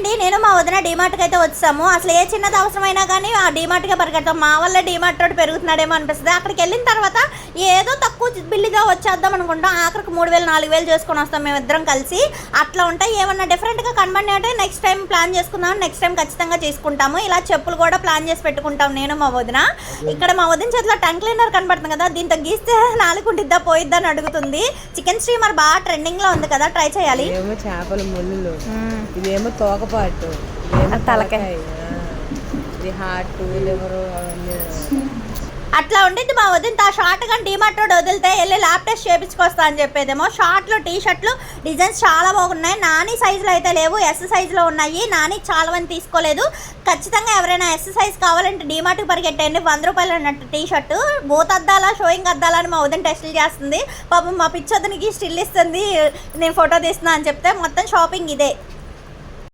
అండి నేను మా వదిన డీమార్ట్కి అయితే వచ్చాము. అసలు ఏ చిన్నది అవసరమైనా కానీ ఆ డీమార్ట్కే పరిగెడతాం. మా వల్ల డీమార్ట్ తోటి పెరుగుతున్నాడేమో అనిపిస్తుంది. అక్కడికి వెళ్ళిన తర్వాత ఏదో తక్కువ బిల్లుగా వచ్చేద్దాం అనుకుంటాం. ఆఖరికి 3000 4000 చేసుకొని వస్తాం మేము ఇద్దరం కలిసి. అట్లా ఉంటాయి. ఏమన్నా డిఫరెంట్గా కనబడి అంటే నెక్స్ట్ టైం ప్లాన్ చేసుకుందాం. నెక్స్ట్ టైం ఖచ్చితంగా చేసుకుంటాము. ఇలా చెప్పులు కూడా ప్లాన్ చేసి పెట్టుకుంటాం నేను మా వదిన. ఇక్కడ మా వదిన చేతిలో టంగ్ క్లీనర్ కనబడుతుంది కదా, దీంతో గీస్తే నాలుగుంటిద్దా పోయిద్దా అని అడుగుతుంది. చికెన్ స్టీమర్ బాగా ట్రెండింగ్ లో ఉంది కదా, ట్రై చేయాలి. చేపల ముళ్ళు, ఇదేమో తోకపాటు, తలకాయ, ఇది హార్ట్, లివర్ అవన్నీ. అట్లా ఉండేది మా వదిన. ఆ షార్ట్ కానీ డీమార్ట్ రోడ్ వదిలితే వెళ్ళి ల్యాబ్ టెస్ట్ చేయించుకొస్తా అని చెప్పేదేమో. షార్ట్లు టీ షర్ట్లు డిజైన్స్ చాలా బాగున్నాయి. నాని సైజులో అయితే లేవు, ఎస్ సైజులో ఉన్నాయి. నాని చాలా మంది తీసుకోలేదు. ఖచ్చితంగా ఎవరైనా ఎస్ సైజ్ కావాలంటే డీమార్ట్కి పరిగెట్టండి. 100 రూపాయలు అన్నట్టు టీ షర్టు. బోత్ అద్దాలా షోయింగ్ అద్దాలా అని మా వదిన టెస్టులు చేస్తుంది. పాపం మా పిచ్చొద్దనికి స్టిల్ ఇస్తుంది, నేను ఫోటో తీస్తున్నా అని చెప్తే మొత్తం షాపింగ్ ఇదే.